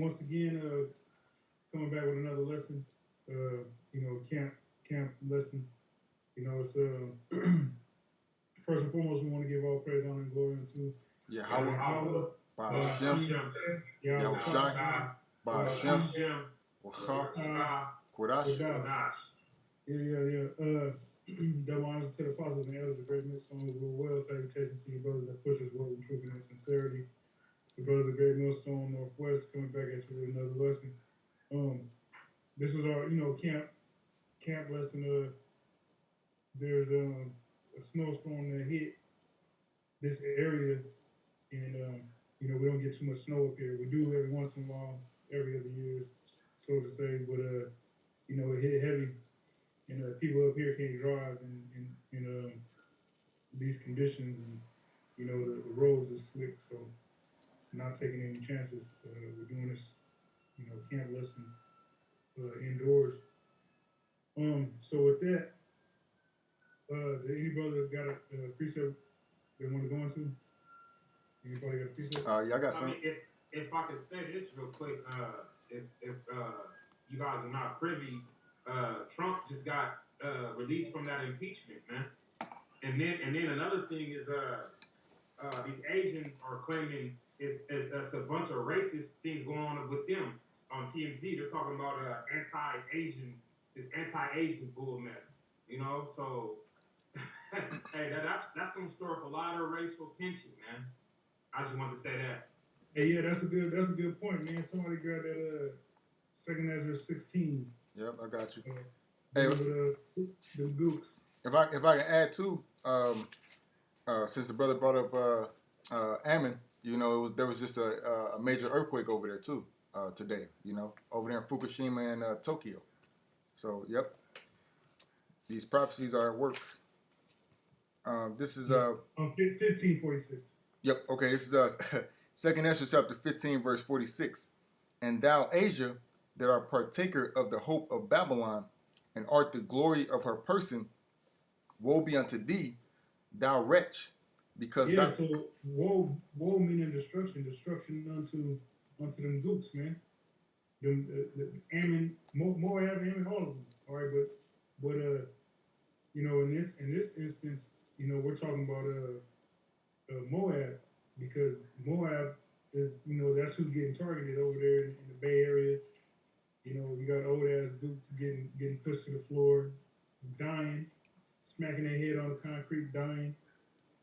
once again, coming back with another lesson. Camp lesson. It's first and foremost, we want to give all praise, honor, and glory unto Yahweh, Ba'ashem, Yahushai, Ba'ashem, Wacha, Kodash. Yeah. Double honors to the apostles and elders of Great Millstone who rule well. Salutations to you brothers that push us word with truth and sincerity. The brothers of Great Millstone Northwest coming back at you with another lesson. This is our camp lesson. There's a snowstorm that hit this area, and we don't get too much snow up here. We do every once in a while, every other year, so to say, but it hit heavy. And people up here can't drive in these conditions, and the roads are slick, so not taking any chances. We're doing this, camp lesson indoors. So with that, any brother got a precept they want to go into? Anybody got a precept? Yeah, I got some. I mean, if I could say this real quick, if you guys are not privy, Trump just got released from that impeachment, man. And then another thing is these Asians are claiming it's a bunch of racist things going on with them on TMZ. They're talking about anti-Asian bull mess. So hey, that's gonna stir up a lot of racial tension, man. I just wanted to say that. Hey, yeah, that's a good point, man. Somebody grabbed that 2 Ezra 16. Yep, I got you. Hey, the gooks. If I can add too, since the brother brought up Ammon, there was just a major earthquake over there too today. Over there in Fukushima and Tokyo. So yep, these prophecies are at work. This is 1546. Yep. Okay. This is 2 Ezra chapter 15 verse 46. And thou, Asia, that art partaker of the hope of Babylon, and art the glory of her person, woe be unto thee, thou wretch, because so woe meaning destruction unto them gooks, man. The Ammon, Moab, Ammon, all of them. All right, but in this instance, we're talking about Moab, because Moab is, that's who's getting targeted over there in the Bay Area. You got old ass dudes getting pushed to the floor, dying, smacking their head on the concrete, dying.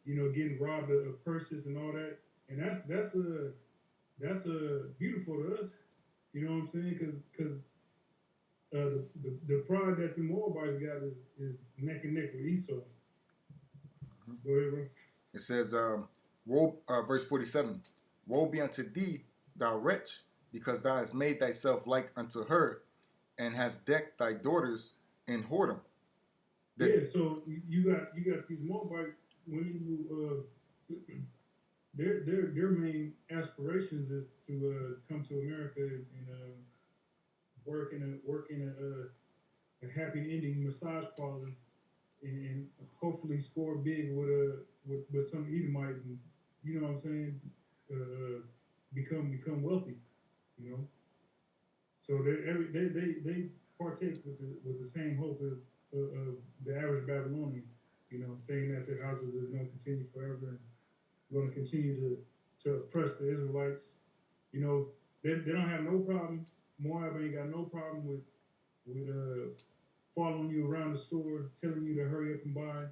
Getting robbed of purses and all that, and that's beautiful to us. You know what I'm saying? Because the pride that the Moabites got is neck and neck with Esau. Go ahead, bro. It says, woe, verse 47, woe be unto thee, thou wretch, because thou hast made thyself like unto her, and hast decked thy daughters in whoredom. So you got these Moabite women who their main aspirations is to come to America and work in a happy ending massage parlor and hopefully score big with some Edomite, and you know what I'm saying, become wealthy, So they partake with the same hope of the average Babylonian, thinking that their houses is going to continue forever and going to continue to oppress the Israelites. They don't have no problem. Moab ain't got no problem with following you around the store, telling you to hurry up and buy,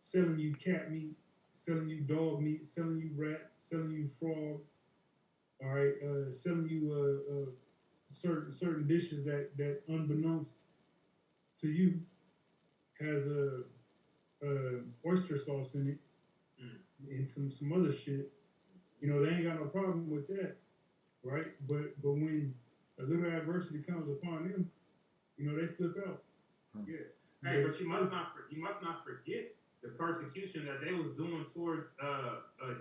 selling you cat meat, selling you dog meat, selling you rat, selling you frog. All right, selling you certain dishes that unbeknownst to you has a oyster sauce in it and some other shit. They ain't got no problem with that, right? But when a little adversity comes upon them, they flip out. Yeah. Hey, but you must not forget the persecution that they was doing towards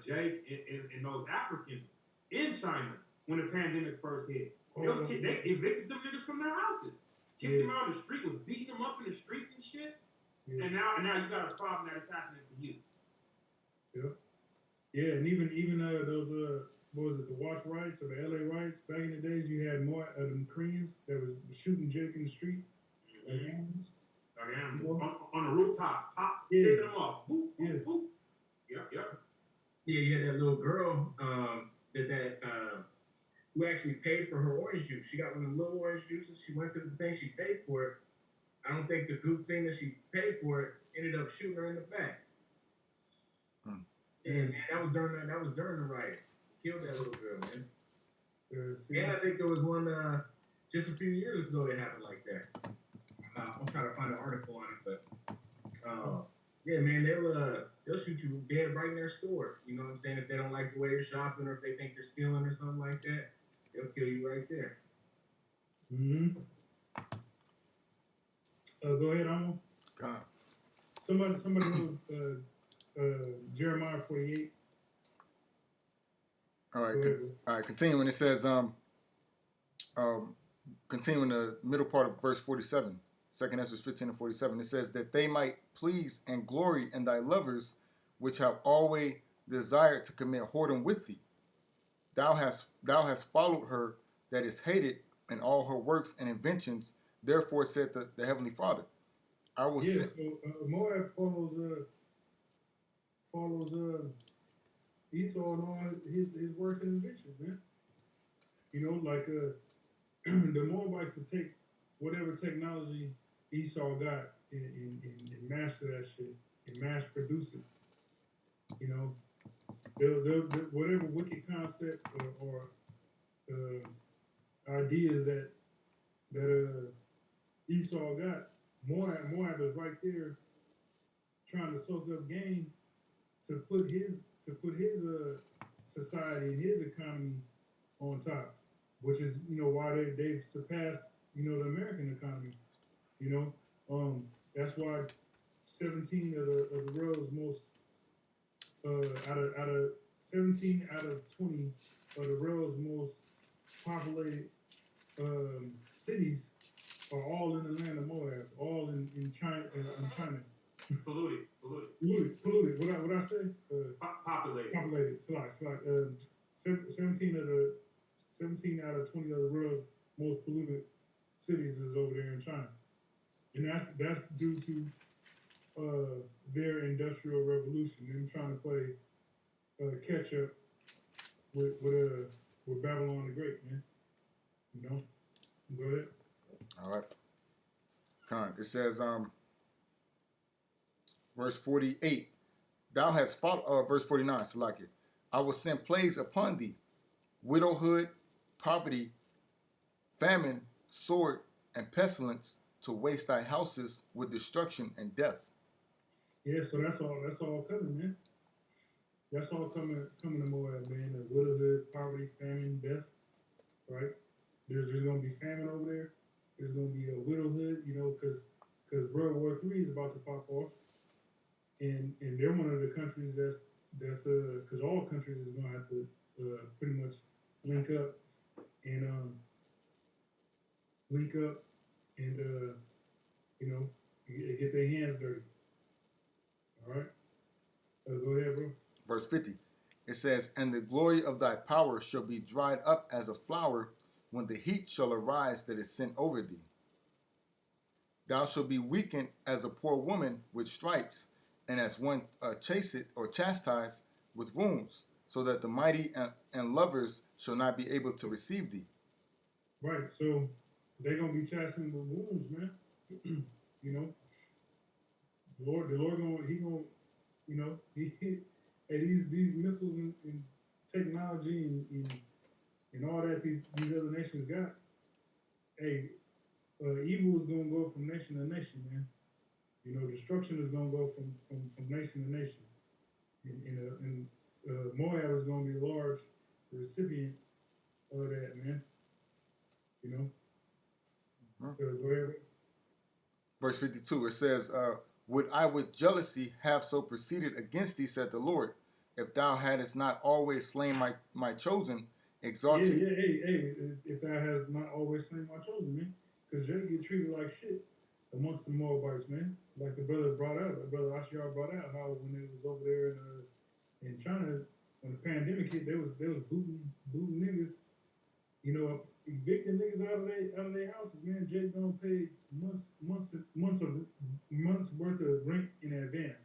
Jake and those Africans in China when the pandemic first hit. They evicted them niggas from their houses, kicked them out of the street, was beating them up in the streets and shit. Yeah. And now you got a problem that is happening to you. Yeah, and even those what was it, the Watch Rights or the LA Rights? Back in the days, you had more of them Koreans that was shooting Jake in the street. Like animals. Like animals. On the rooftop, pop, Yeah. taking them off. Boop, boop, Yeah. boop. Yep. Yeah, you had that little girl who actually paid for her orange juice. She got one of the little orange juices. She went to the thing, she paid for it. I don't think the group saying that she paid for it ended up shooting her in the back. Yeah, man, that was during the riot. Killed that little girl, man. Yeah, I think there was one just a few years ago that happened like that. I'm trying to find an article on it, but yeah, man, they'll shoot you dead right in their store. You know what I'm saying? If they don't like the way you're shopping, or if they think you're stealing or something like that, they'll kill you right there. Mm-hmm. Go ahead, Amo. God. Somebody knows Jeremiah 48. All right. Continuing, it says, continuing the middle part of verse 47, 2 Ezra 15 and 47, it says that they might please and glory in thy lovers, which have always desired to commit whoredom with thee. Thou hast followed her that is hated in all her works and inventions. Therefore said the Heavenly Father, I will so Moab follows Esau and all his works and inventions, man. You know, like the Moabites will take whatever technology Esau got and master that shit and mass produce it. You know, they'll whatever wicked concept or ideas that Esau got, Moab is right there trying to soak up game to put his society and his economy on top, which is why they've surpassed the American economy. That's why 17 of the world's most out of 17 out of 20 of the world's most populated cities are all in the land of Moab, all in China. Polluted. What I say? Populated. So like 17 out of 20 of the world's most polluted cities is over there in China, and that's due to their industrial revolution. Them trying to play catch up with Babylon the Great, man. Go ahead. all right. It says, verse 48, thou hast followed, verse 49, Salaki, I will send plagues upon thee, widowhood, poverty, famine, sword, and pestilence to waste thy houses with destruction and death. Yeah, so that's all coming, man. That's all coming to Moab, man. The widowhood, poverty, famine, death, right? There's gonna be famine over there. There's gonna be a widowhood, because World War III is about to pop off, and they're one of the countries that's because all countries is gonna have to pretty much link up and get their hands dirty. All right, go ahead, bro. Verse 50, it says, and the glory of thy power shall be dried up as a flower when the heat shall arise that is sent over thee. Thou shalt be weakened as a poor woman with stripes, and as one chased or chastised with wounds, so that the mighty and lovers shall not be able to receive thee. Right, so they're gonna be chastened with wounds, man. The Lord gonna these missiles and technology and all that these other nations got. Hey, evil is gonna go from nation to nation, man. Destruction is gonna go from nation to nation, and Moab is gonna be a large recipient of that, man. Go ahead. Verse 52, it says, would I with jealousy have so proceeded against thee, said the Lord, if thou hadst not always slain my chosen, exalted. Hey, if thou hast not always slain my chosen, man. Because Jake get treated like shit amongst the Moabites, man. Like the brother Ashiar brought out, how when they was over there in China, when the pandemic hit, they was booting niggas, you know, evicting niggas out of their houses. Man, Jake don't pay months worth of rent in advance,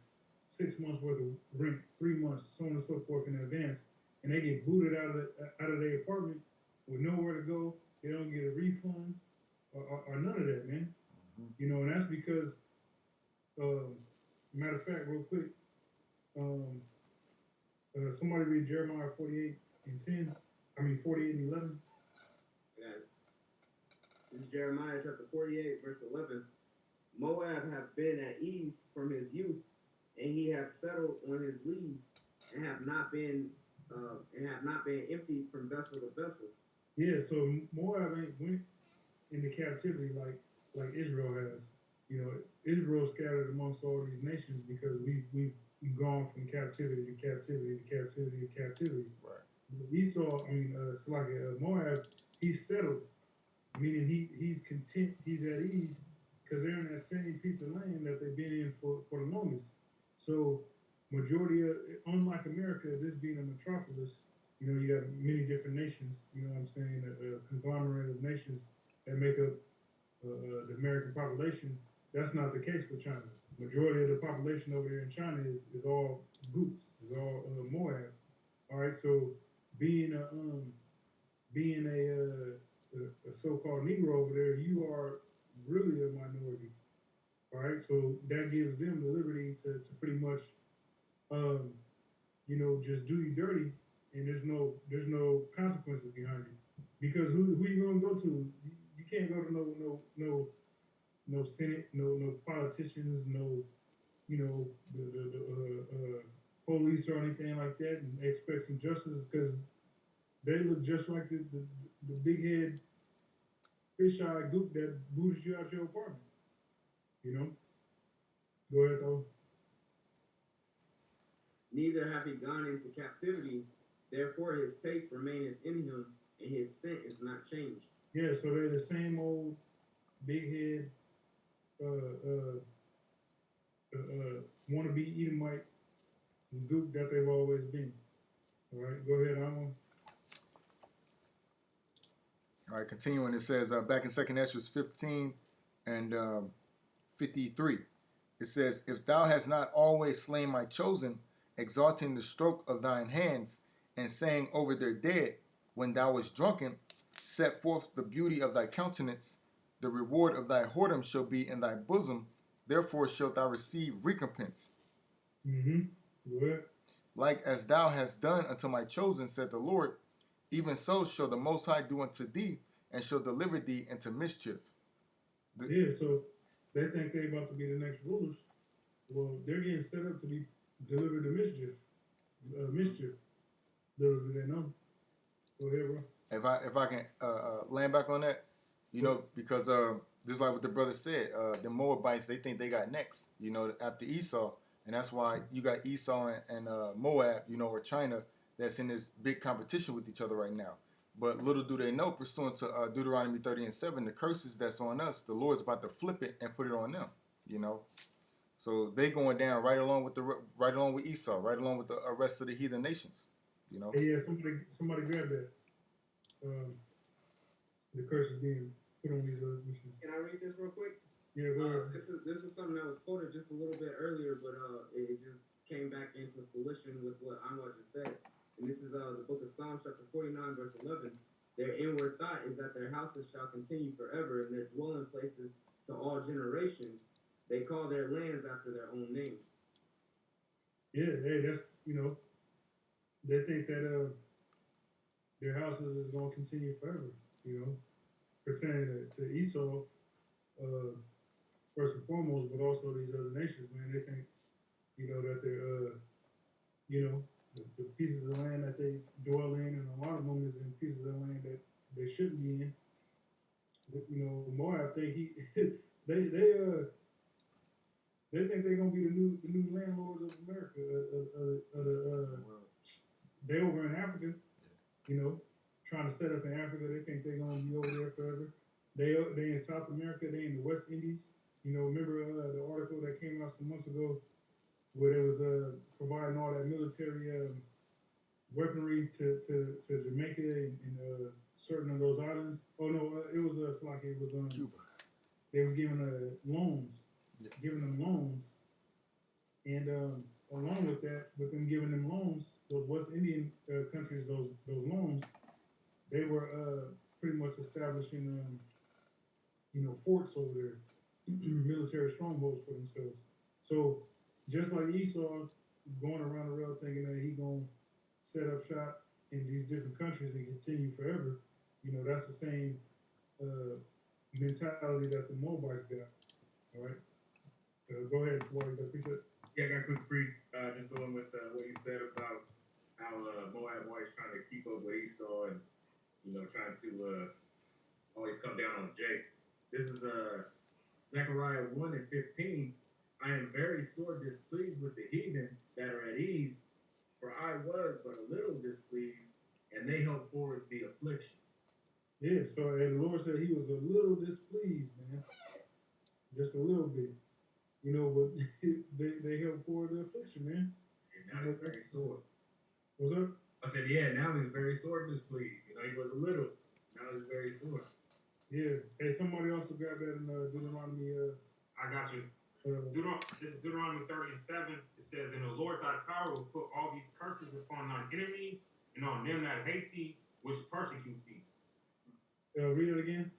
6 months worth of rent, 3 months, so on and so forth in advance, and they get booted out of their apartment with nowhere to go. They don't get a refund or none of that, man. Mhm. You know, and that's because, matter of fact, real quick, um, somebody read Jeremiah 48 and 10. I mean 48 and 11. Yeah. This is Jeremiah chapter 48, verse 11. Moab hath been at ease from his youth, and he hath settled on his lees, and have not been emptied from vessel to vessel. Yeah, so Moab ain't went into captivity like Israel has. You know, Israel scattered amongst all these nations because we've gone from captivity to captivity to captivity to captivity. Right. Esau, Moab, he's settled, meaning he's content, he's at ease, because they're in that same piece of land that they've been in for the longest. So majority of, unlike America, this being a metropolis, you know, you got many different nations. You know what I'm saying? A conglomerate of nations that make up the American population. That's not the case with China. Majority of the population over there in China is all Goots, is all Moab. All right, so being a a so-called Negro over there, you are really a minority. All right, so that gives them the liberty to pretty much, you know, just do you dirty, and there's no consequences behind it. Because who you gonna go to? You can't go to no Senate, no politicians, no, you know, the police or anything like that, and expect some justice because they look just like the big head fish-eyed goop that booted you out your apartment. You know? Go ahead, though. Neither hath he gone into captivity, therefore his taste remaineth in him, and his scent is not changed. Yeah, so they're the same old big head, wannabe Edomite goop that they've always been. All right, go ahead, Amon. All right, continuing, it says back in 2nd Ezra 15 and 53, it says, "If thou hast not always slain my chosen, exalting the stroke of thine hands, and saying over their dead, when thou wast drunken, set forth the beauty of thy countenance, the reward of thy whoredom shall be in thy bosom, therefore shalt thou receive recompense. Mm-hmm. Go ahead. Like as thou hast done unto my chosen, said the Lord, even so shall the Most High do unto thee, and shall deliver thee into mischief." Yeah, so they think they about to be the next rulers. Well, they're getting set up to be delivered to mischief. Little do they know. Go ahead, bro. If I can land back on that, you know, because just like what the brother said, the Moabites, they think they got next, you know, after Esau, and that's why you got Esau and Moab, you know, or China, that's in this big competition with each other right now. But little do they know, pursuant to Deuteronomy 30 and 7, the curses that's on us, the Lord's about to flip it and put it on them, you know. So they going down right along with Esau, right along with the rest of the heathen nations, you know. Hey, yeah, somebody grab that. The curse is being put on these other missions. Can I read this real quick? Yeah, go ahead. This is something that was quoted just a little bit earlier, but it just came back into fruition with what Anwar just said. And this is the book of Psalms, chapter 49, verse 11. Their inward thought is that their houses shall continue forever, and their dwelling places to all generations. They call their lands after their own names. Yeah, hey, that's, you know, they think that their houses is gonna continue forever, you know, pertaining to Esau, first and foremost, but also these other nations, man. They think, you know, that they're, you know, the pieces of land that they dwell in, and a lot of them is in pieces of land that they shouldn't be in. You know, Moab think they think they're gonna be the new landlords of America. They over in Africa, you know, trying to set up in Africa. They think they're gonna be over there forever. They in South America. They in the West Indies. You know, remember the article that came out some months ago where they was providing all that military weaponry to Jamaica and certain of those islands. Oh no, it was it's like it was Cuba. they was giving loans, Yeah. giving them loans, and along with that, with them giving them loans, those West Indian countries, those loans, they were pretty much establishing forts over there, military strongholds for themselves. So just like Esau going around the world thinking that he gonna set up shop in these different countries and continue forever, that's the same mentality that the Moabites got. All right, go ahead, Swag. Appreciate. Yeah, I got a quick brief. Just going with what you said about how Moab always trying to keep up with Esau and trying to always come down on Jake. This is Zechariah 1:15. I am very sore displeased with the heathen that are at ease, for I was but a little displeased, and they helped forward the affliction. Yeah, so and the Lord said he was a little displeased, man, just a little bit, but they helped forward the affliction, man. And now he's very sore. What's up? I said, yeah, now he's very sore displeased. He was a little. Now he's very sore. Yeah. Hey, somebody also grab that in Deuteronomy. I got you. This is Deuteronomy 30:7. It says, "And the Lord thy power will put all these curses upon thine enemies and on them that hate thee, which persecute thee." Read it again.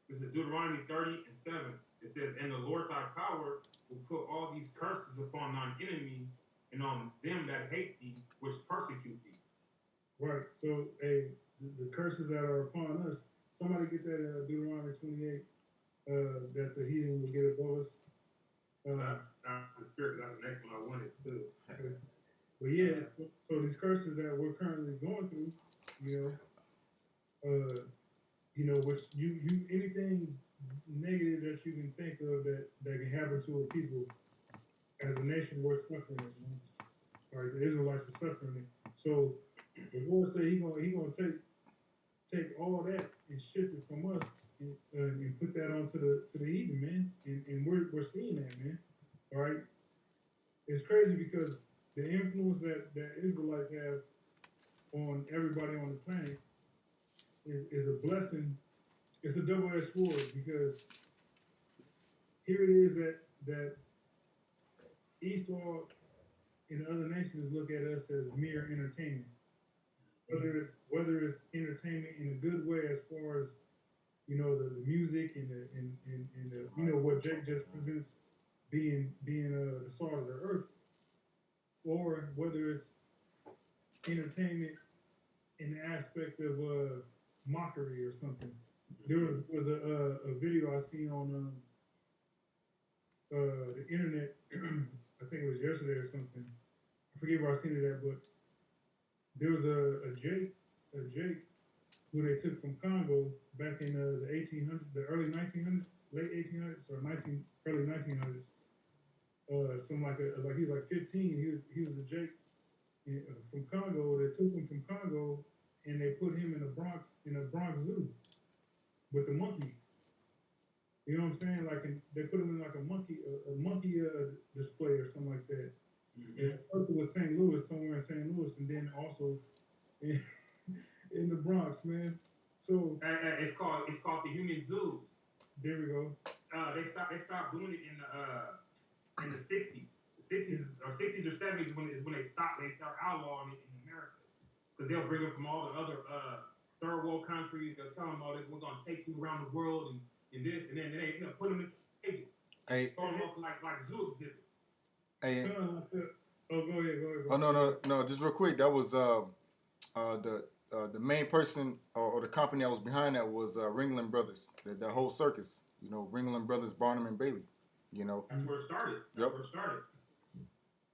This is Deuteronomy 30:7. It says, "And the Lord thy power will put all these curses upon thine enemies and on them that hate thee, which persecute thee." Right. So, hey, the curses that are upon us. Somebody get that Deuteronomy 28. That the heathen will get above us. That's the spirit. That's the next one I wanted too. Okay. But yeah, so these curses that we're currently going through, which you anything negative that you can think of that can happen to a people as a nation, we're suffering it. Man. All right, the Israelites were suffering it. So the Lord said he gonna take all that and shift it from us and put that onto the heathen, man. And we're seeing that, man. All right. It's crazy because the influence that Israelites have on everybody on the planet is a blessing. It's a double-edged sword because here it is that Esau and other nations look at us as mere entertainment. Whether it's entertainment in a good way as far as the music and the what Jake just presents being the salt of the earth, or whether it's entertainment in the aspect of mockery or something. There was a video I seen on the internet. I think it was yesterday or something. I forget where I seen it at, but there was a Jake who they took from Congo back in the 1800s, the early 1900s, late 1800s or early 1900s. Something like he was like 15. He was a Jake from Congo. They took him from Congo and they put him in a Bronx zoo with the monkeys. You know what I'm saying? They put him in like a monkey display or something like that. Mm-hmm. And first it was St. Louis, somewhere in St. Louis, and then also in the Bronx, man. So it's called the Human Zoos. There we go. They stopped doing it in the 60s. The 60s or 70s is when they start outlawing it in America. Because they'll bring them from all the other third world countries. They'll tell them, we're going to take you around the world and this, and then they put them in cages. Hey. Throw them off like zoo exhibits. Hey. Go ahead. Oh, no. Just real quick. That was the main person or the company that was behind that was Ringling Brothers. The whole circus. Ringling Brothers, Barnum and Bailey. That's where it started.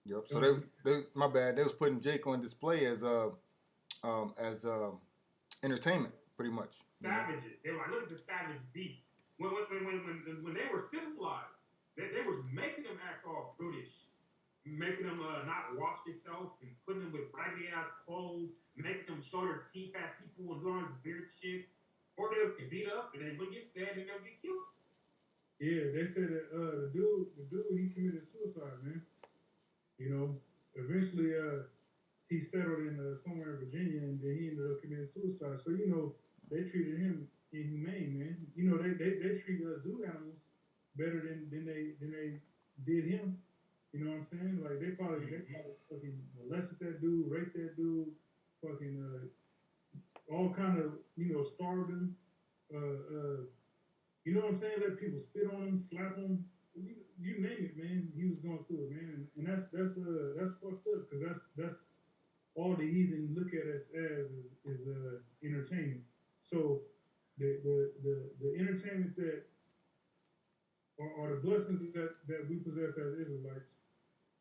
Yep. So they my bad. They was putting Jake on display as entertainment, pretty much. Savages. They were like, look at the savage beast. When they were civilized, they was making them act all brutish, making them not wash themselves and putting them with raggedy ass clothes, making them show their teeth at people and doing this weird shit, or they'll get beat up and they would get fed and they'll get killed. Yeah, they said that the dude he committed suicide, man. Eventually he settled in somewhere in Virginia, and then he ended up committing suicide. So they treated him inhumane, man. They treat zoo animals better than they did him. You know what I'm saying? Like they probably fucking molested that dude, raped that dude, fucking all kind of starved him. You know what I'm saying? Let people spit on him, slap him. You name it, man. He was going through it, man, and that's fucked up because that's all the heathen look at us as is entertainment. So the entertainment that or the blessings that we possess as Israelites,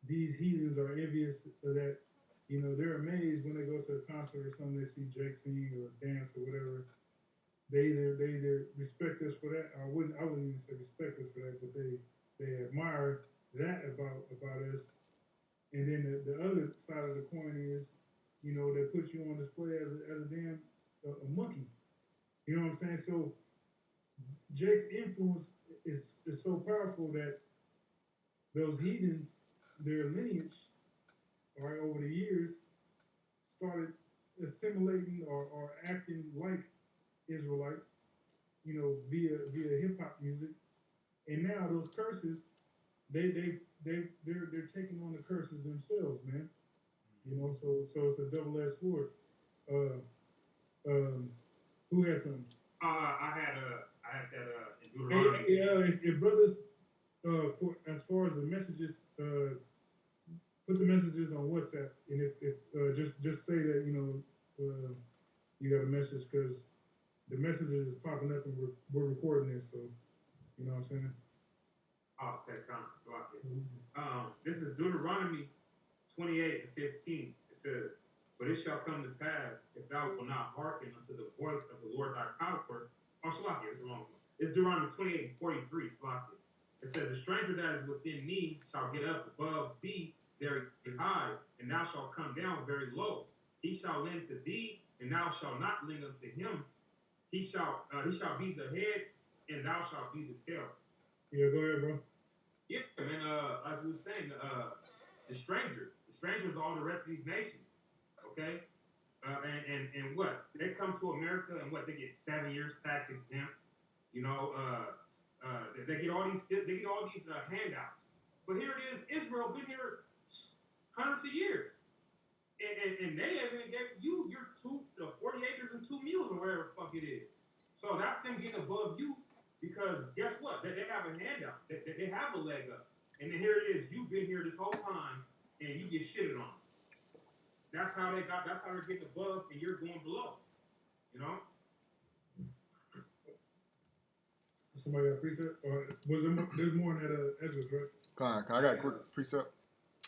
these heathens are envious of that. They're amazed when they go to a concert or something. They see Jake sing or dance or whatever. They either respect us for that. I wouldn't even say respect us for that, but they admire that about us. And then the other side of the coin is, they put you on display as a damn a monkey. You know what I'm saying? So Jake's influence is so powerful that those heathens, their lineage, all right, over the years, started assimilating or acting like Israelites, via hip hop music. And now those curses, they're taking on the curses themselves, man. So it's a double-edged sword. Uh, who has some? I had that in Hey, Deuteronomy. if brothers, for as far as the messages, put the messages on WhatsApp, and if just say that you got a message because the messages is popping up and we're recording this, so you know what I'm saying. Oh, okay, This is Deuteronomy 28 and 15. It says, "But it shall come to pass, if thou wilt not hearken unto the voice of the Lord thy power." Oh, Shalaki, it's the wrong one. It's Deuteronomy 28 and 43, Shalaki. It says, "The stranger that is within thee shall get up above thee very high, and thou shalt come down very low. He shall lend to thee, and thou shalt not lend unto him. He shall be the head, and thou shalt be the tail." Yeah, go ahead, bro. Yeah, man. As we were saying, the strangers, all the rest of these nations. Okay, and what they come to America and what they get 7 years tax exempt. They get all these handouts. But here it is, Israel been here hundreds of years, and they haven't gave you your 40 acres and 2 mules or whatever the fuck it is. So that's them getting above you. Because guess what? They have a handout. They have a leg up. And then here it is. You've been here this whole time, and you get shitted on. That's how they're getting above, and you're going below. You know? Somebody got a precept? Or there's more in that Ezra's, right? Con, I got a quick precept.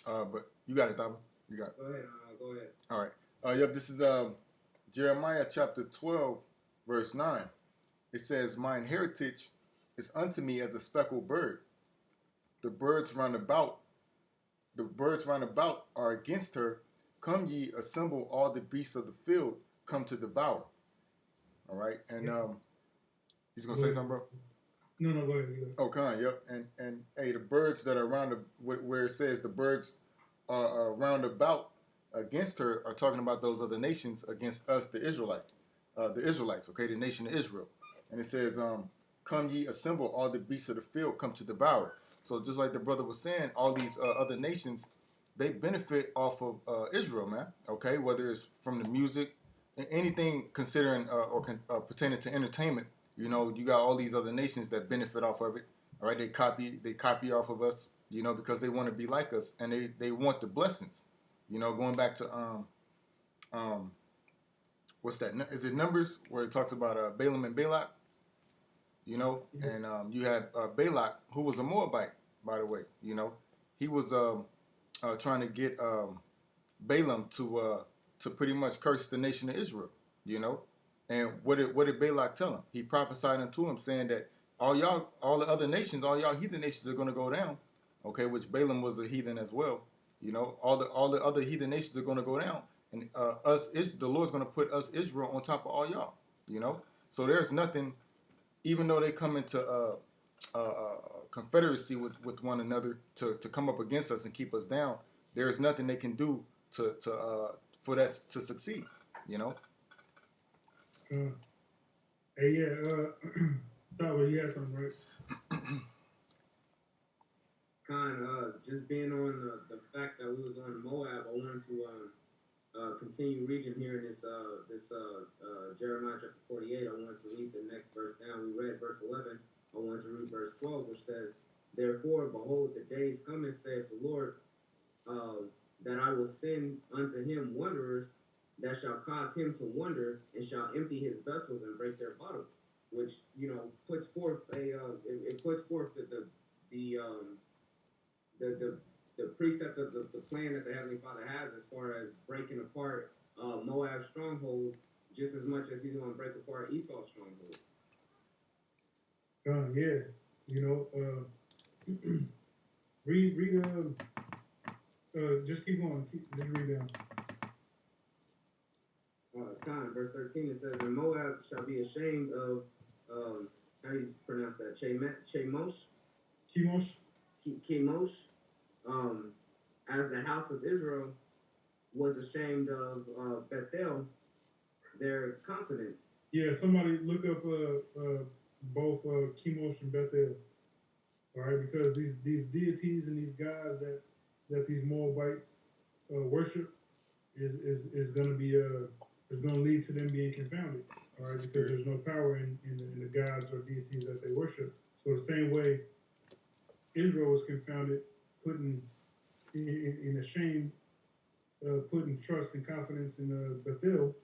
But you got it, Taba. You got it. Go ahead. All right. Yep, this is Jeremiah chapter 12, verse 9. It says, "Mine heritage is unto me as a speckled bird. The birds round about are against her. Come ye, assemble all the beasts of the field, come to devour." All right, and you was gonna say something, bro? No, go ahead. Oh, come on, yep. And hey, the birds that are where it says the birds are round about against her are talking about those other nations against us, the Israelites, okay, the nation of Israel. And it says, "Come ye, assemble all the beasts of the field, come to devour." So just like the brother was saying, all these other nations, they benefit off of Israel, man. Okay, whether it's from the music, anything considering or pertaining to entertainment. You got all these other nations that benefit off of it. All right, they copy off of us. Because they want to be like us, and they want the blessings. Going back to what's that? Is it Numbers where it talks about Balaam and Balak? And you had Balak, who was a Moabite, by the way. He was trying to get Balaam to pretty much curse the nation of Israel. And what did Balak tell him? He prophesied unto him, saying that all the other nations, all y'all heathen nations are going to go down. Okay, which Balaam was a heathen as well. All the other heathen nations are going to go down, and the Lord's going to put us Israel on top of all y'all. So there's nothing. Even though they come into confederacy with one another to come up against us and keep us down, there is nothing they can do for that to succeed. You know. Hey, yeah, thought you had something, right? Just being on the fact that we was on Moab, I wanted to continue reading here in this Jeremiah chapter 48. I wanted to read the next verse down. We read verse 11. I wanted to read verse 12, which says, "Therefore, behold, the days coming, saith the Lord, that I will send unto him wanderers that shall cause him to wonder, and shall empty his vessels and break their bottles," which puts forth it puts forth the precept of the plan that the Heavenly Father has as far as breaking apart Moab's stronghold, just as much as he's going to break apart Esau's stronghold. Yeah, read just keep going, just read down. Verse 13, it says, "And Moab shall be ashamed of, how do you pronounce that? Chemosh? Chemosh, as the house of Israel was ashamed of Bethel, their confidence." Yeah, somebody look up both Chemosh and Bethel. All right, because these deities and these gods that these Moabites worship is going to be is going to lead to them being confounded. All right, because there's no power in the gods or deities that they worship. So the same way Israel was confounded, putting in a shame, putting trust and confidence in Bethel.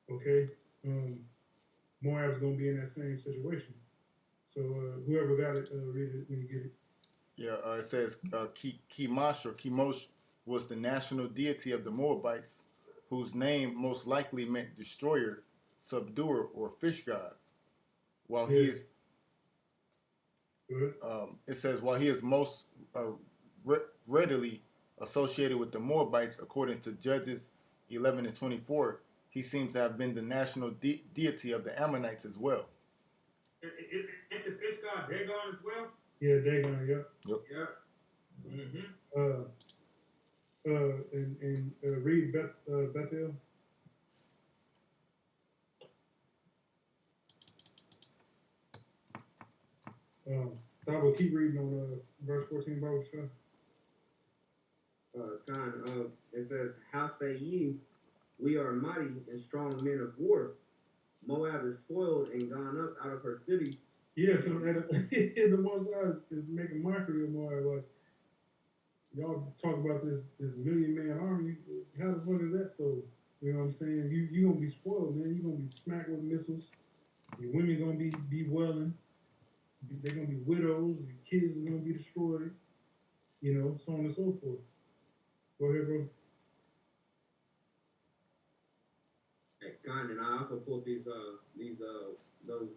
Okay, Moab's going to be in that same situation. So whoever got it, read it when you get it. Yeah, it says Chemosh or Chemosh was the national deity of the Moabites, whose name most likely meant destroyer, subduer, or fish god. While he is, it says, while he is most readily associated with the Moabites, according to Judges 11 and 24, he seems to have been the national deity of the Ammonites as well. Isn't the fish god Dagon as well? Yeah, Dagon, yep. Yeah. Mm-hmm. And read Bethel. I will keep reading on verse 14, Bible stuff. It says, "How say ye, we are mighty and strong men of war? Moab is spoiled and gone up out of her cities." Yeah, so the Most High is making mockery of Moab. Like, y'all talk about this million-man army. How the fuck is that so? You know what I'm saying? You gonna be spoiled, man. You gonna be smacked with missiles. Your women gonna be welling. They're gonna be widows. Your kids are gonna be destroyed. So on and so forth. Go ahead, bro. And I also pulled those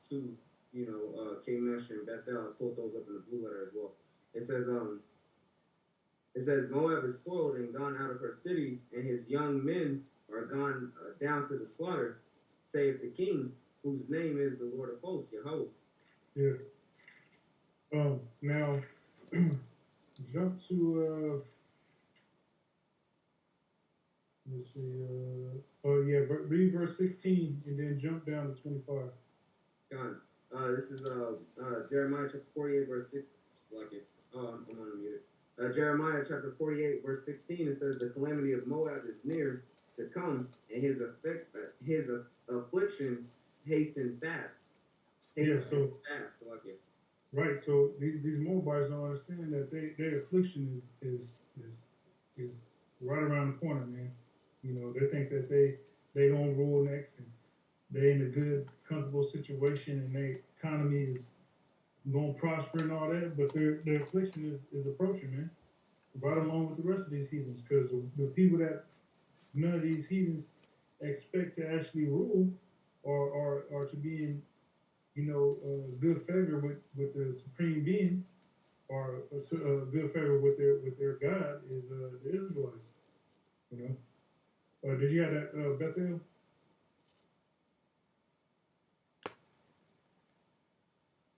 two, Chemosh and Bethel. I pulled those up in the blue letter as well. It says Moab is spoiled and gone out of her cities, and his young men are gone down to the slaughter, save the king, whose name is the Lord of hosts, Yahweh. Yeah. Now jump to let's see. Read verse 16 and then jump down to 25. This is Jeremiah chapter 48 verse 6. Like it. I'm unmuted. Jeremiah chapter 48 verse 16. It says, "The calamity of Moab is near to come, and his affliction hasten fast." Right. So these Moabites don't understand that their affliction is right around the corner, man. They think that they gonna rule next, and they in a good, comfortable situation, and their economy is gonna prosper and all that. But their affliction is approaching, man. Right along with the rest of these heathens, because the people that none of these heathens expect to actually rule or to be in good favor with the supreme being, or good favor with their God is the Israelites. Did you have that Bethel?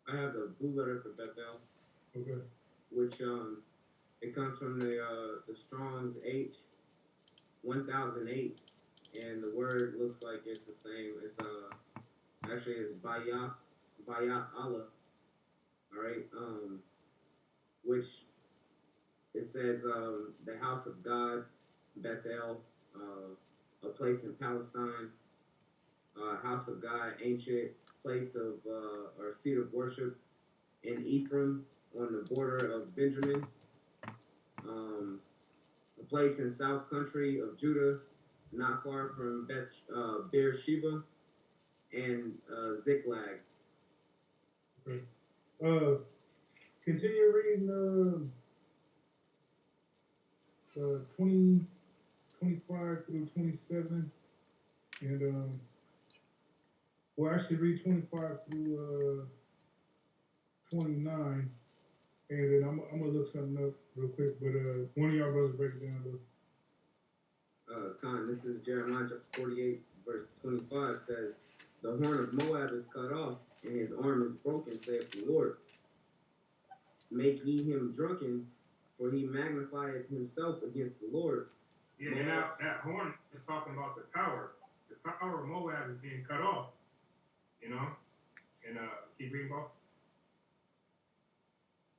I have the blue letter for Bethel. Okay. Which it comes from the Strong's 1008, and the word looks like it's the same. It's actually it's Bayat Allah. All right, which it says the house of God, Bethel, a place in Palestine, house of God, ancient place of or seat of worship in Ephraim on the border of Benjamin, a place in south country of Judah, not far from Beersheba and Ziklag. Okay. Continue reading 20, 25 through 27, and we'll actually read 25 through 29, and then I'm gonna look something up real quick. But one of y'all brothers break it down though. This is Jeremiah chapter 48, verse 25 says, the horn of Moab is cut off, and his arm is broken, saith the Lord. Make ye him drunken, for he magnifieth himself against the Lord. Yeah, and that horn is talking about the power. The power of Moab is being cut off. You know? And keep reading, Paul.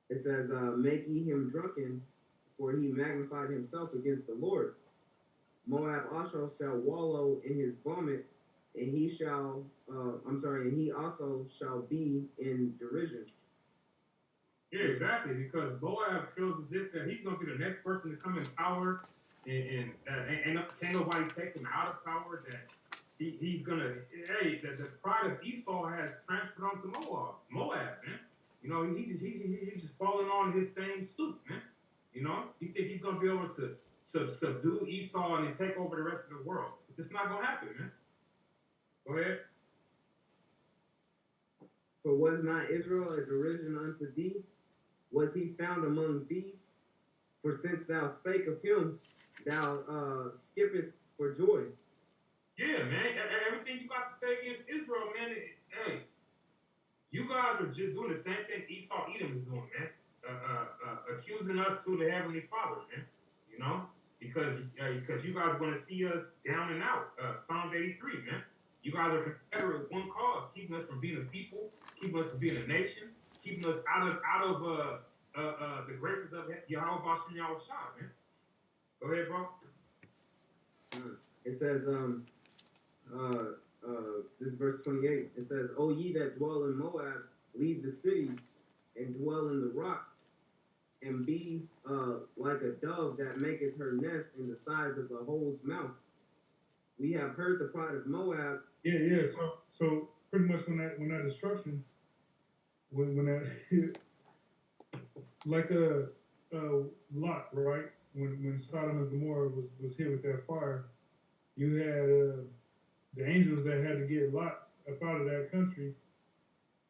It says, make ye him drunken, for he magnified himself against the Lord. Moab also shall wallow in his vomit, and he shall, and he also shall be in derision. Yeah, exactly, because Moab feels as if that he's going to be the next person to come in power, and can't nobody take him out of power, that he's going to, the pride of Esau has transferred onto Moab, man. You know, he's just falling on his same suit, man. You know, he think he's going to be able to subdue Esau and then take over the rest of the world. It's just not going to happen, man. Go ahead. For was not Israel a derision unto thee? Was he found among thieves? For since thou spake of him, thou skippest for joy. Yeah, man. Everything you got to say against Israel, man. Hey, you guys are just doing the same thing Esau Edom is doing, man. Accusing us to the Heavenly Father, man. You know, because you guys want to see us down and out. Psalm 83, man. You guys are confederate with one cause, keeping us from being a people, keeping us from being a nation, keeping us out of the graces of Yahweh Bashem Yahweh Shah, man. Go ahead, bro. It says, this is verse 28. It says, O ye that dwell in Moab, leave the cities and dwell in the rock, and be like a dove that maketh her nest in the sides of the hole's mouth. We have heard the pride of Moab. Yeah. So pretty much when that destruction, when that like Lot, right? When Sodom and Gomorrah was hit with that fire, you had the angels that had to get Lot up out of that country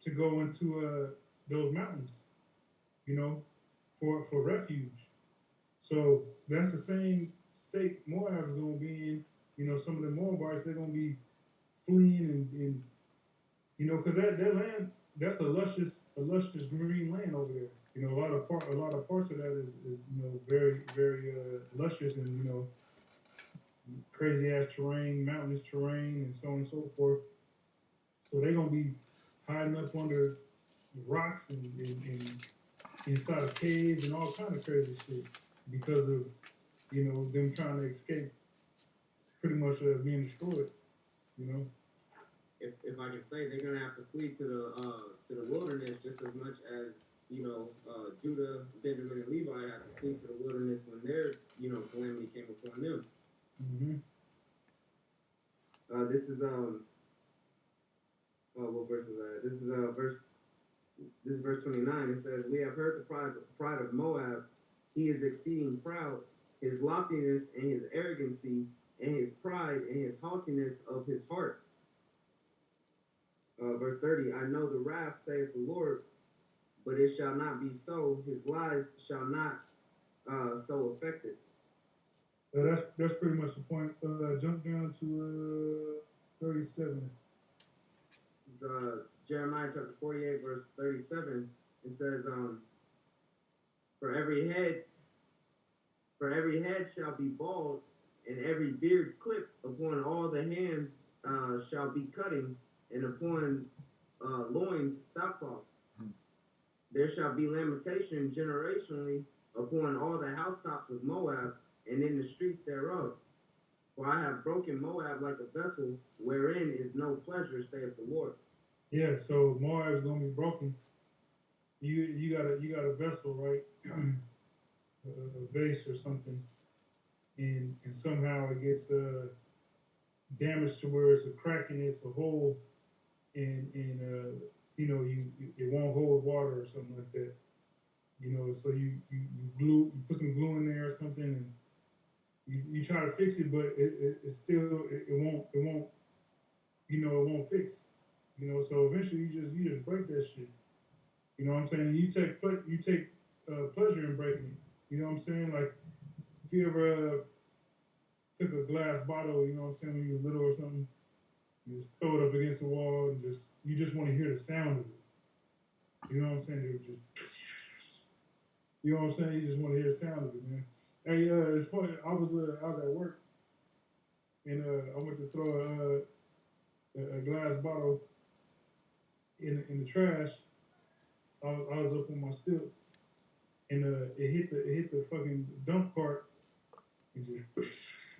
to go into those mountains, you know, for refuge. So that's the same state Moab's gonna be in. You know, some of the Moabites, they're gonna be fleeing and you know, because that land, that's a luscious green land over there. You know, a lot of parts of that is you know, very luscious, and you know, crazy ass terrain, mountainous terrain, and so on and so forth. So they're gonna be hiding up under rocks and inside of caves and all kind of crazy shit because of, you know, them trying to escape pretty much being destroyed, you know. If I can say, they're gonna have to flee to the wilderness just as much as, you know, Judah, Benjamin, and Levi had to flee to the wilderness when their, you know, calamity came upon them. Mm-hmm. This is what verse is that? This is verse 29. It says, we have heard the pride of Moab. He is exceeding proud. His loftiness and his arrogancy and his pride and his haughtiness of his heart. Verse 30, I know the wrath, saith the Lord, but it shall not be so. His lies shall not so affect it. That's pretty much the point. Jump down to 37. Jeremiah chapter 48, verse 37. It says, for every head shall be bald, and every beard clipped upon all the hands shall be cutting, and upon loins sackcloth. Hmm. There shall be lamentation generationally upon all the housetops of Moab, and in the streets thereof. For I have broken Moab like a vessel, wherein is no pleasure, saith the Lord. Yeah, so Moab's gonna be broken. You got a vessel, right? A vase or something, and somehow it gets damaged to where it's a crack in it, it's a hole, and it won't hold water or something like that. So you put some glue in there or something, and you try to fix it, but it still it won't fix. So eventually you just break that shit. You know what I'm saying? You take pleasure in breaking it. You know what I'm saying? Like if you ever took a glass bottle, you know what I'm saying, when you were little or something, you just throw it up against the wall and you just want to hear the sound of it. You know what I'm saying? It just, you know what I'm saying? You just want to hear the sound of it, man. Hey, it's funny. I was at work and I went to throw a glass bottle in the trash. I was up on my stilts and it hit the fucking dump cart and just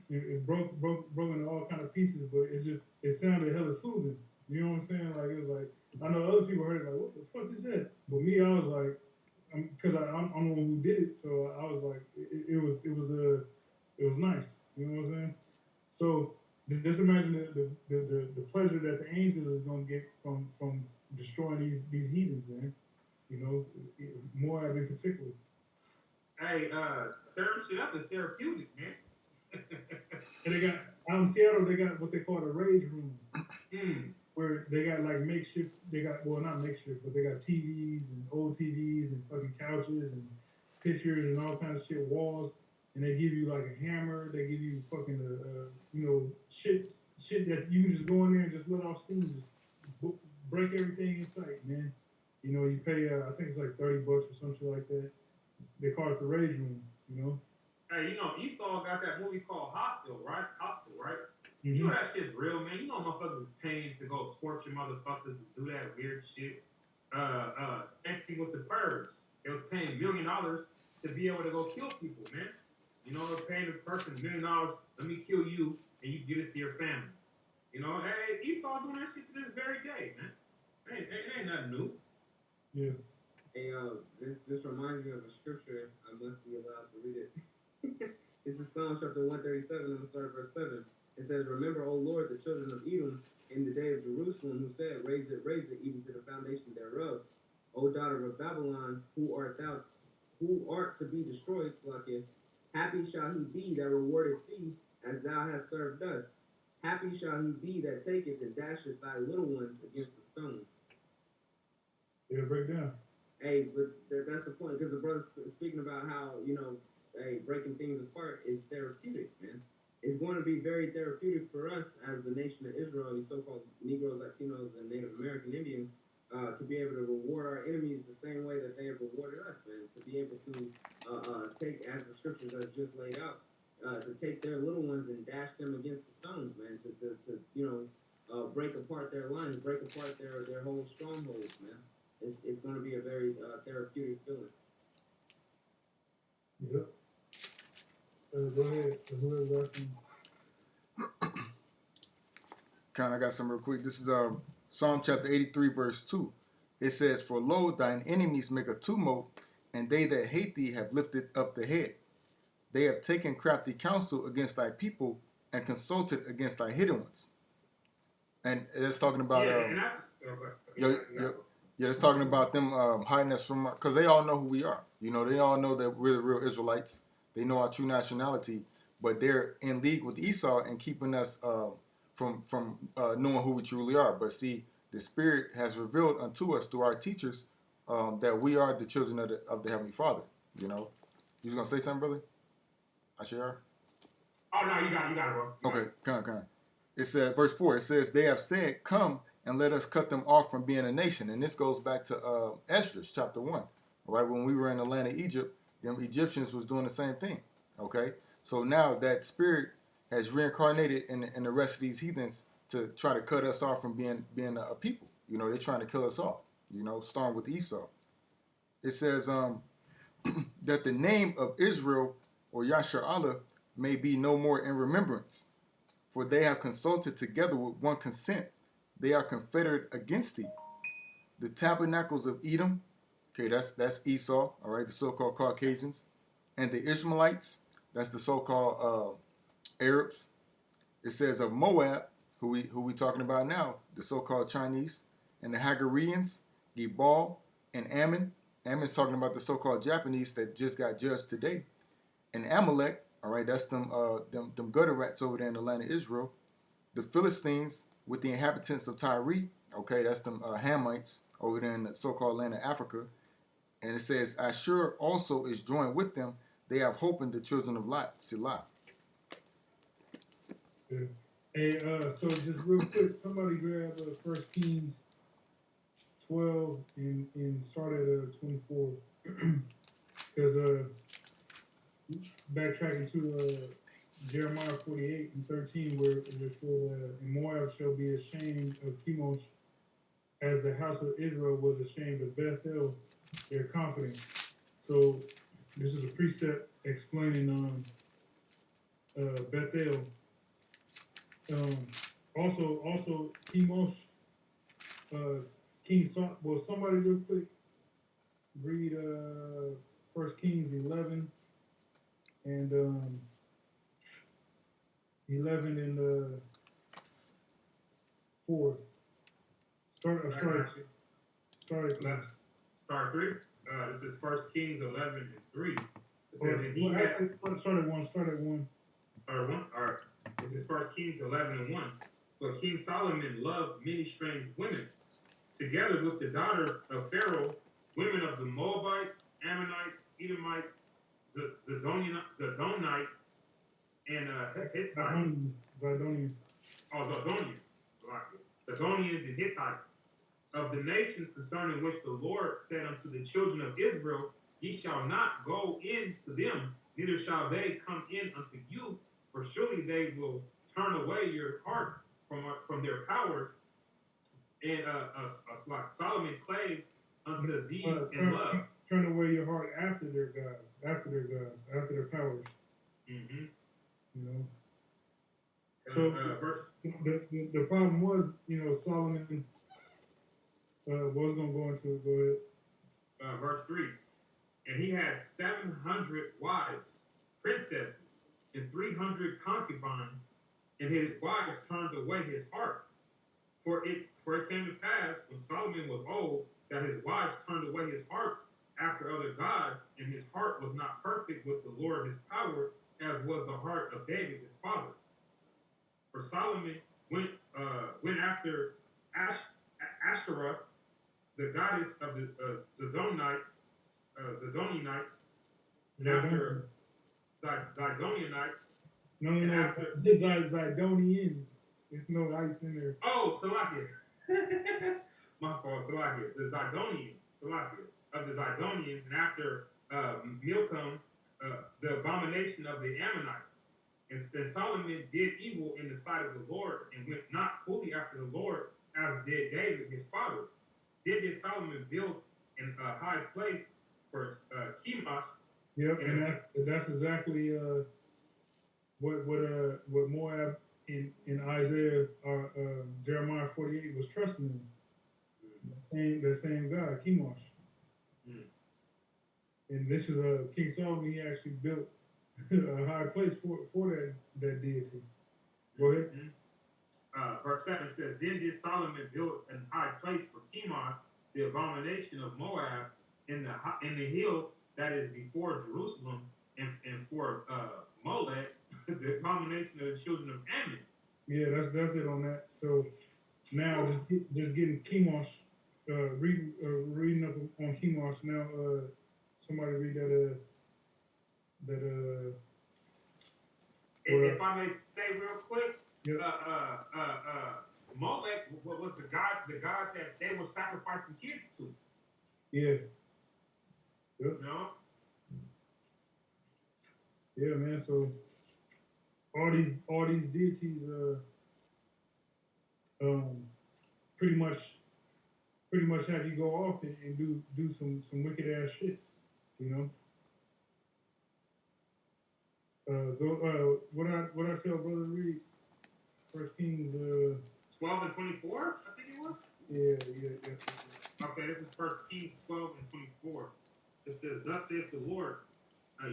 it broke into all kind of pieces, but it sounded hella soothing. You know what I'm saying? Like it was like I know other people heard it like what the fuck is that? But me, I was like, because I'm the one who did it, so I was like it was nice. You know what I'm saying? So just imagine the pleasure that the angels is gonna get from destroying these heathens, man. Moab in particular. Hey, stirring shit up is therapeutic, man. And they got out in Seattle, they got what they call a rage room, Mm. where they got like makeshift. They got well, not makeshift, but they got TVs and old TVs and fucking couches and pictures and all kinds of shit, walls. And they give you like a hammer. They give you fucking shit that you can just go in there and just let off steam, just break everything in sight, man. You pay I think it's like $30 or some shit like that. They call it the rage room. Hey, Esau got that movie called Hostile, right? Hostile, right? Mm-hmm. You know that shit's real, man. You know motherfuckers is paying to go torture motherfuckers and do that weird shit. Especially with the birds. They was paying $1 million to be able to go kill people, man. They're paying the person $1 million, let me kill you, and you get it to your family. Hey, Esau doing that shit to this very day, man. It ain't nothing new. Yeah. Hey, this reminds me of a scripture. I must be allowed to read it. This is Psalm chapter 137, I'm going to start verse 7. It says, Remember, O Lord, the children of Edom in the day of Jerusalem, who said, raise it, even to the foundation thereof. O daughter of Babylon, who art to be destroyed, Slakia, happy shall he be that rewardeth thee, as thou hast served us. Happy shall he be that taketh and dasheth thy little ones against the stones. Yeah, break down. Hey, but that's the point, because the brother's speaking about how, hey, breaking things apart is therapeutic, man. It's going to be very therapeutic for us as the nation of Israel, these so-called Negroes, Latinos, and Native American Indians, to be able to reward our enemies the same way that they have rewarded us, man. To be able to take, as the scriptures have just laid out, to take their little ones and dash them against the stones, man. To break apart their lines, break apart their whole strongholds, man. It's going to be a very therapeutic feeling. Yep. Go ahead. Whoever's asking. I got some real quick. This is Psalm chapter 83, verse 2. It says, For lo, thine enemies make a tumult, and they that hate thee have lifted up the head. They have taken crafty counsel against thy people, and consulted against thy hidden ones. And it's talking about it's talking about them hiding us from, because they all know who we are. They all know that we're the real Israelites. They know our true nationality, but they're in league with Esau and keeping us from knowing who we truly are. But see, the Spirit has revealed unto us through our teachers that we are the children of the Heavenly Father. You was gonna say something, brother? I share. Oh no, you got it, bro. Okay, come on. It says, verse 4. It says, they have said, Come and let us cut them off from being a nation. And this goes back to Esdras chapter 1. All right, when we were in the land of Egypt, them Egyptians was doing the same thing. Okay, so now that spirit has reincarnated in the rest of these heathens to try to cut us off from being a people. You know, they're trying to kill us off. You know, starting with Esau. It says that the name of Israel or Yasher Allah may be no more in remembrance, for they have consulted together with one consent. They are confederate against thee. The tabernacles of Edom, okay, that's Esau, all right, the so-called Caucasians, and the Ishmaelites, that's the so-called Arabs. It says of Moab, who we talking about now, the so-called Chinese, and the Hagareans, Gebal, and Ammon. Ammon's talking about the so-called Japanese that just got judged today. And Amalek, all right, that's them gutter rats over there in the land of Israel. The Philistines with the inhabitants of Tyre, okay, that's them Hamites over there in the so-called land of Africa. And it says Ashur also is joined with them. They have hope in the children of Lot, Selah. Yeah. Hey, so just real quick, somebody grab 1 Kings 12 and start at 24. Because backtracking to Jeremiah 48 and 13, where it said, and Moab shall be ashamed of Chemosh, as the house of Israel was ashamed of Bethel, their confidence. So this is a precept explaining Bethel. Also Chemosh, King Saul. Well, somebody real quick read 1 Kings 11 and 11 and 4. Start. Start 3. This is 1 Kings 11 and 3. It Or, says, and he well, had, actually, start at 1. or 1, or this is 1 Kings 11 and 1. But King Solomon loved many strange women, together with the daughters of Pharaoh, women of the Moabites, Ammonites, Edomites, Zidonites, and Hittites. Zidonians. Oh, Zidonians and Hittites. Of the nations concerning which the Lord said unto the children of Israel, ye shall not go in to them, neither shall they come in unto you, for surely they will turn away your heart from their power. And like Solomon clave unto these in love. Turn away your heart after their gods, after their powers. Mm-hmm. You know. So the problem was, Solomon was gonna go ahead. Verse 3. And he had 700 wives, princesses, and 300 concubines, and his wives turned away his heart. For it came to pass, when Solomon was old, that his wives turned away his heart after other gods, and his heart was not perfect with the Lord his power, as was the heart of David his father. For Solomon went after Ashtoreth, the goddess of the Zidonianites, after Zidonianites. No. This is Zidonians. There's no ice in there. Oh, Salakia. My fault, Salakia. The Zidonians, Salakia, of the Zidonians, and after Milcom, the abomination of the Ammonites. And Solomon did evil in the sight of the Lord, and went not fully after the Lord, as did David his father. Then did Solomon build in a high place for Chemosh. Yep, and that's exactly what Moab in Isaiah Jeremiah 48 was trusting in. The same God, Chemosh. Mm. And this is King Solomon. He actually built a high place for that deity. Go ahead. Mm-hmm. Verse 7 says, then did Solomon build an high place for Chemosh, the abomination of Moab, in the hill that is before Jerusalem, and for Molech, the abomination of the children of Ammon. Yeah, that's it on that. So now just getting Chemosh, reading up on Chemosh. Now somebody read that If I may say real quick, yep. Molech was the god that they were sacrificing kids to. Yeah. Yep. You know? Yeah, man. So all these deities um pretty much have you go off and do some wicked ass shit, you know. What I tell brother Reed, First Kings 12 and 24, I think it was. yeah. Okay, this is First Kings 12 and 24. It says, "Thus saith the Lord,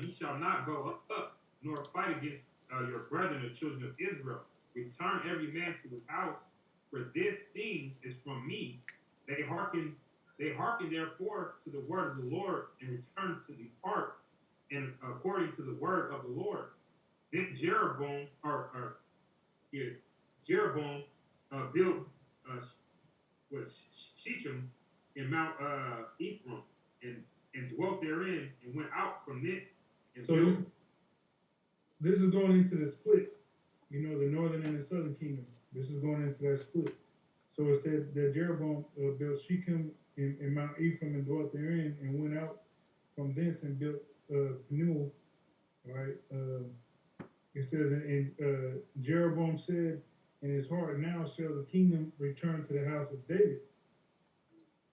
ye shall not go up, nor fight against your brethren, the children of Israel. Return every man to his house, for this thing is from me. They hearken therefore to the word of the Lord, and return to depart, and according to the word of the Lord." Then yeah, Jeroboam built was Shechem in Mount Ephraim, and dwelt therein, and went out from thence and So built. this is going into the split, you know, the northern and the southern kingdom. This is going into that split. So it said that Jeroboam built Shechem in Mount Ephraim and dwelt therein, and went out from thence and built Penuel. Right. It says, and Jeroboam said in his heart, "Now shall the kingdom return to the house of David."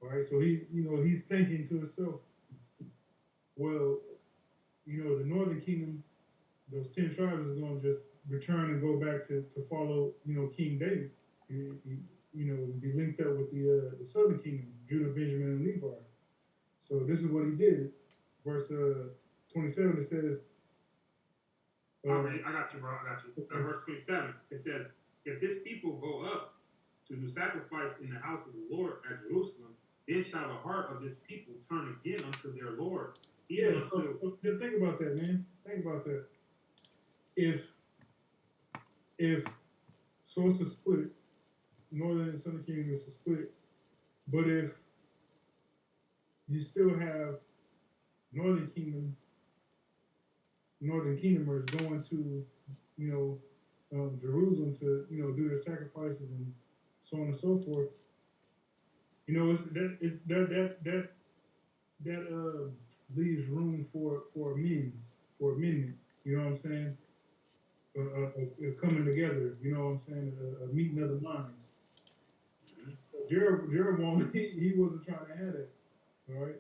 All right. So he's thinking to himself, well, the northern kingdom, those 10 tribes is going to just return and go back to follow, King David. Be linked up with the southern kingdom, Judah, Benjamin, and Levi. So this is what he did. Verse 27, it says. Okay, I got you, bro. I got you. Verse 27, it says, "If this people go up to do sacrifice in the house of the Lord at Jerusalem, then shall the heart of this people turn again unto their Lord." Yeah, so just think about that, man. Think about that. If so, it's a split. Northern and Southern Kingdom is a split. But if you still have Northern Kingdomers going to, Jerusalem to, do their sacrifices and so on and so forth, that leaves room for amendment. You know what I'm saying? Coming together. You know what I'm saying? A meeting of the minds. Jeroboam, he wasn't trying to have that. All right.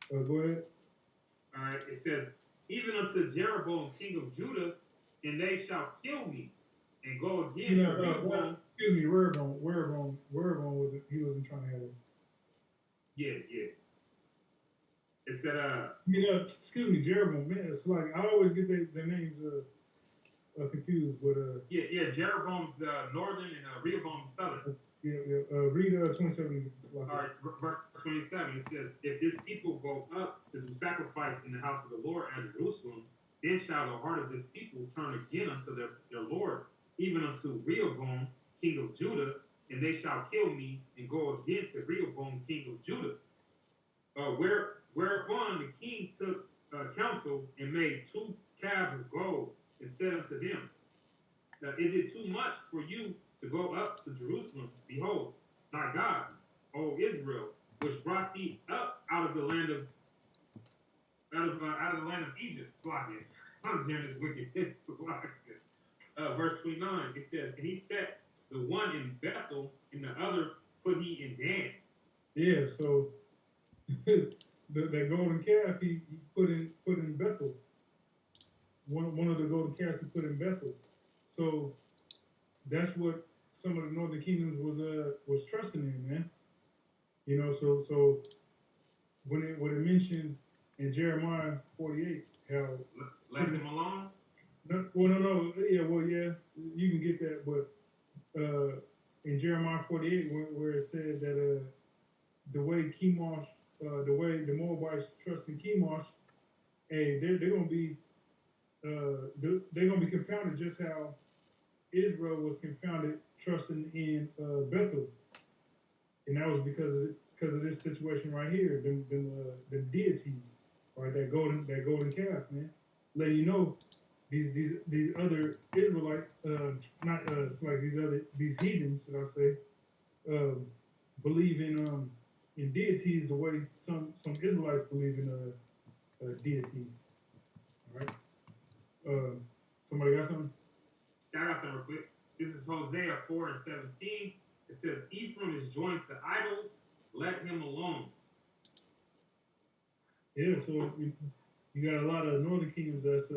Go ahead. All right, it says, "Even unto Jeroboam king of Judah, and they shall kill me, and go again to Rehoboam." Excuse me, Rehoboam wasn't trying to have it. Yeah. It said, excuse me, Jeroboam, man. It's like I always get their names confused, but yeah, Jeroboam's northern and Rehoboam's southern. Read 27. All right, verse 27. It says, "If this people go up to do sacrifice in the house of the Lord at Jerusalem, then shall the heart of this people turn again unto their Lord, even unto Rehoboam king of Judah, and they shall kill me, and go again to Rehoboam king of Judah." Whereupon the king took counsel and made 2 calves of gold, and said unto them, "Is it too much for you to go up to Jerusalem? Behold, thy God, O Israel, which brought thee up out of the land of Egypt." Slavic. I was hearing this wicked thing. Verse 29, it says, "And he set the one in Bethel, and the other put he in Dan." Yeah, so that golden calf he put in Bethel. One of the golden calves he put in Bethel. So that's what some of the northern kingdoms was trusting in, man. So when it mentioned in Jeremiah 48 how Let him alone. No, yeah, you can get that, but in Jeremiah 48 where it said that the way Chemosh, the way the Moabites trust in Chemosh, hey, they're gonna be confounded just how Israel was confounded trusting in Bethel, and that was because of this situation right here, the deities, right? That golden calf, man, letting you know these other Israelites, not it's like these heathens, should I say, believe in deities the way some Israelites believe in deities. All right. Somebody got something? I got some real quick. This is Hosea 4 and 17. It says, Ephraim is joined to idols, let him alone. Yeah, so you got a lot of northern kingdoms that's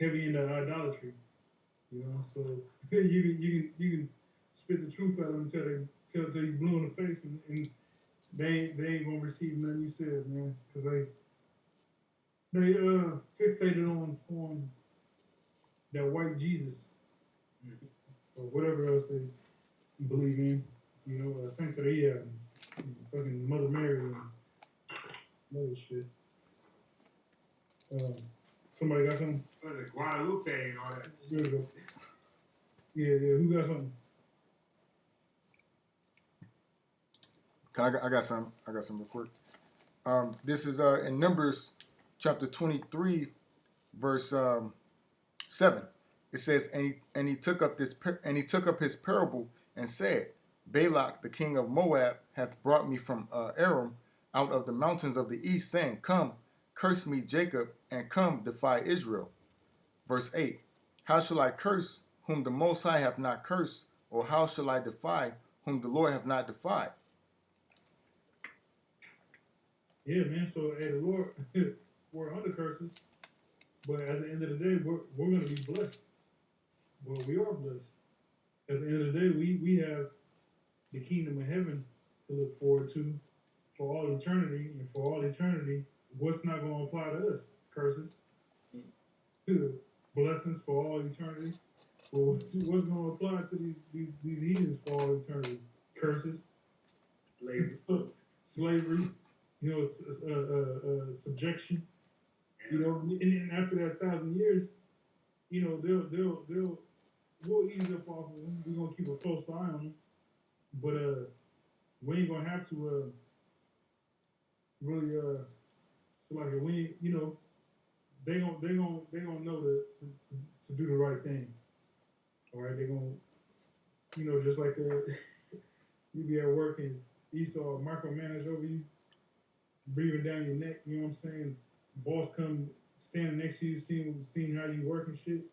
heavy into idolatry. You know, so you can spit the truth at them until you blue in the face, and they ain't gonna receive nothing you said, man, because they fixated on that white Jesus or whatever else they believe in. You know, Santeria and fucking Mother Mary and other shit. Somebody got something? What is it, Guadalupe and all that. There we go. Yeah, who got something? I got some real quick. This is in Numbers chapter 23, verse 7. It says, and he took up his parable and said, Balak the king of Moab hath brought me from Aram out of the mountains of the east, saying, Come, curse me, Jacob, and come, defy Israel. Verse 8. How shall I curse whom the Most High have not cursed, or how shall I defy whom the Lord have not defied? Yeah, man. So, the Lord, we're under curses, but at the end of the day, we're going to be blessed. Well, we are blessed. At the end of the day, we have the kingdom of heaven to look forward to for all eternity, and for all eternity, what's not going to apply to us? Curses. Blessings for all eternity. Well, what's going to apply to these heathens for all eternity? Curses. Slavery. You know, subjection. You know, and after that 1,000 years, you know, we'll ease up off of them. We're gonna keep a close eye on them, but we ain't gonna have to really so like we, you know, they gonna know to do the right thing. All right, they gonna, you know, just like you be at work and Esau micromanage over you, breathing down your neck. You know what I'm saying? Boss come standing next to you, seeing how you work and shit.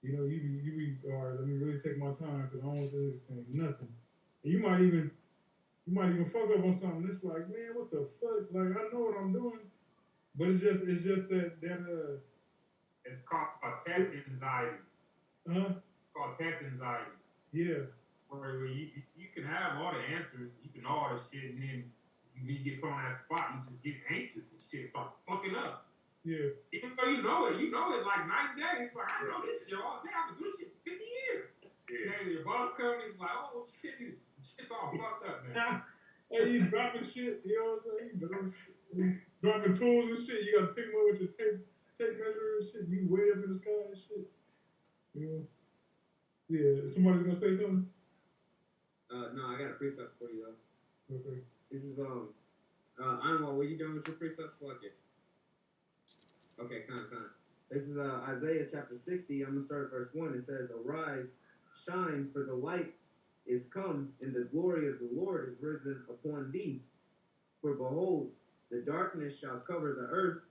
You know, you be all right. Let me really take my time because I don't want this to say nothing. And you might even fuck up on something. It's like, man, what the fuck? Like, I know what I'm doing, but it's just that It's called test anxiety. It's called test anxiety. Yeah. Where you can have all the answers, you can know all the shit, and then when you get put on that spot, you just get anxious and shit start fucking up. Yeah. Even though you know it like 90 days. It's like, I know this shit all day. I've been doing this shit for 50 years. Yeah. And your boss comes, he's like, oh shit, shit's all fucked up, man. Hey, you dropping shit, you know what I'm saying? You dropping tools and shit. You gotta pick them up with your tape measure and shit. You way up in the sky and shit. You know? Yeah. Somebody's gonna say something? No, I got a precept for you though. Okay. This is Anwar, what you doing with your precepts? Fuck it. Okay, kind. This is Isaiah chapter 60. I'm gonna start at verse 1. It says, Arise, shine, for the light is come, and the glory of the Lord is risen upon thee. For behold, the darkness shall cover the earth,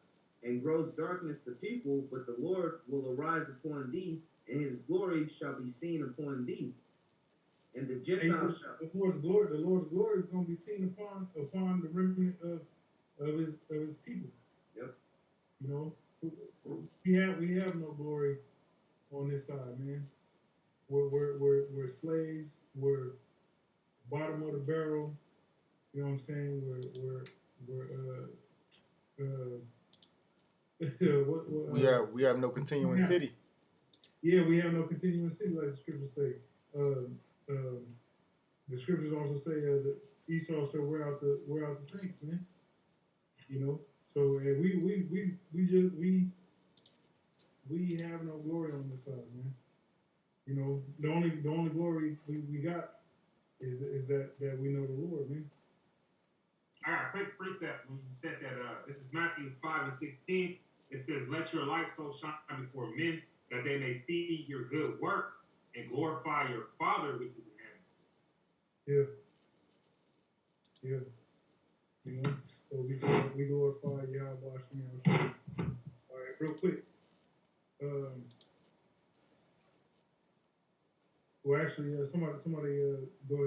and gross darkness the people, but the Lord will arise upon thee, and his glory shall be seen upon thee. And the Gentiles shall. The Lord's glory is going to be seen upon the remnant of his people. Yep. You know, we have no glory on this side, man. We're slaves. We're bottom of the barrel. You know what I'm saying? We have no continuing city. Yeah, we have no continuing city, like the scriptures say. The scriptures also say that Esau shall wear out the saints, man. You know, so we have no glory on this side, man. You know, the only glory we got is that we know the Lord, man. I got a quick precept when you said that. This is Matthew 5 and 16. It says, "Let your light so shine before men that they may see your good works and glorify your Father which is in heaven." Yeah. You know, so we glorify Yahweh. All right, real quick. Well, actually, somebody go